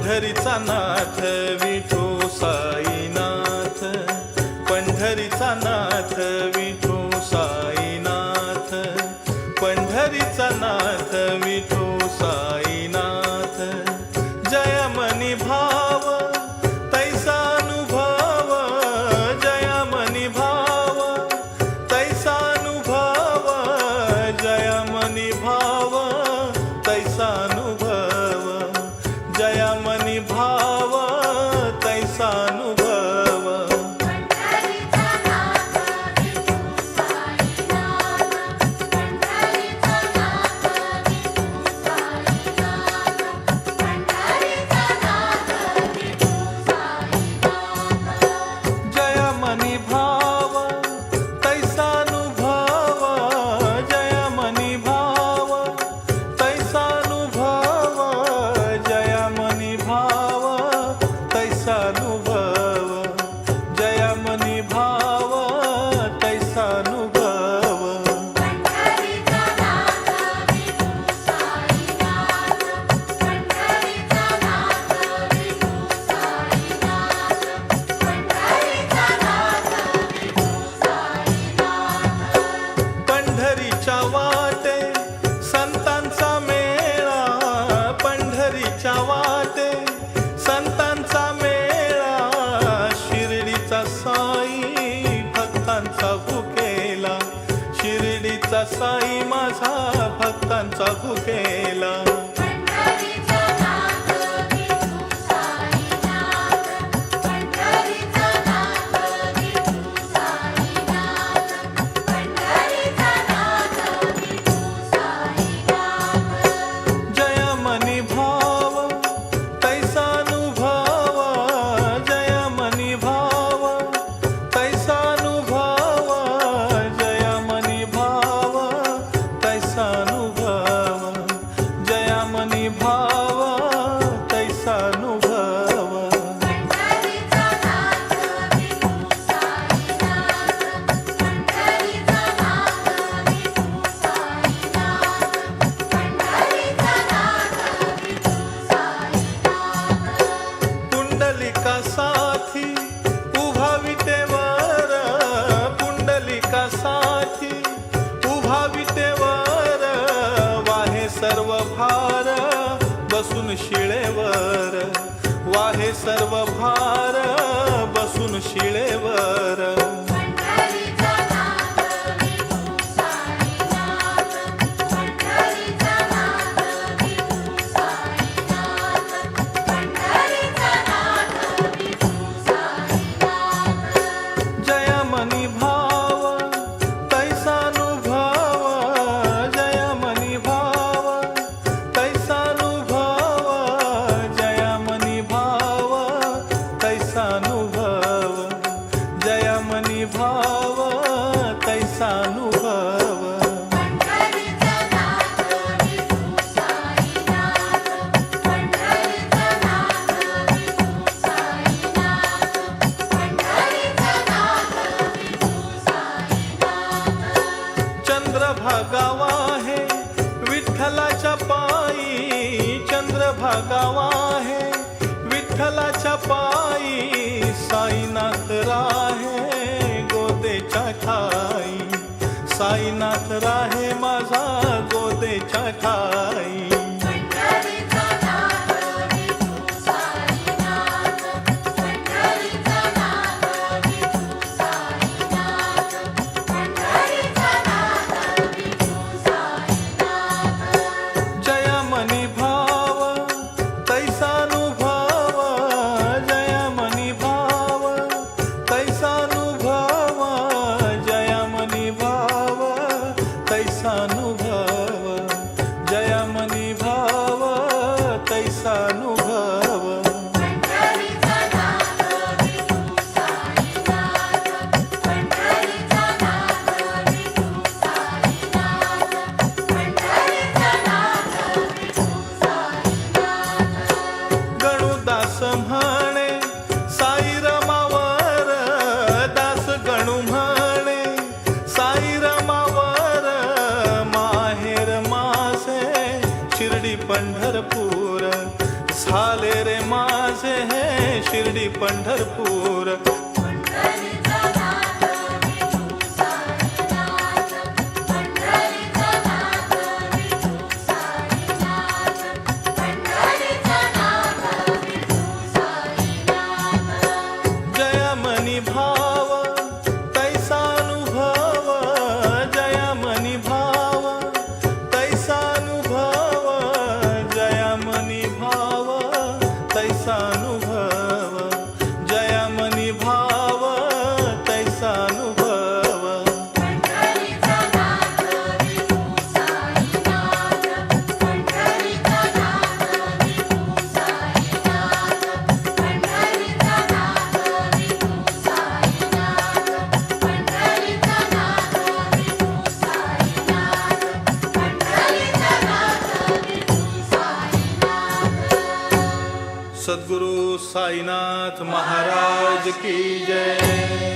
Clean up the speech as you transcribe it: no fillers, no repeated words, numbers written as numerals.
पंढरीचा नाथ विठू साईनाथ, पंढरीचा नाथ विठू साईनाथ, पंढरीचा नाथ विठू साईनाथ. जय मनी भाव तैसा अनुभव, जय मनी भाव तैसा अनुभव, जय मनी भाव तैसा अनुभव, जय मनी भाव तैसा अनुभव. पंढरीच्या वाटे संतांचा मेळा, शिर्डीचा साई भक्तांचा भुकेला, शिर्डीचा साई माझा भक्तांचा भुकेला. साथी उभा विटेवर, पुंडलिका साथी उभा विटेवर, वाहे सर्व भार बसून शिळेवर, वाहे सर्व भार बसून शिळेवर. चंद्रभागा आहे विठ्ठलाच्या पायी, चंद्रभागा आहे विठ्ठलाच्या पायी, साईनाथ राहे गोदेच्या ठाई, साईनाथ राहे माझा गोदेच्या ठाई. They पंढरपूर. जयामनी भाव तैसानुभव, जयामनी भाव तैसानुभव, जयामनी भाव तैसानुभव, जयामनी भाव तैसानुभव. सद्गुरु साईनाथ महाराज की जय.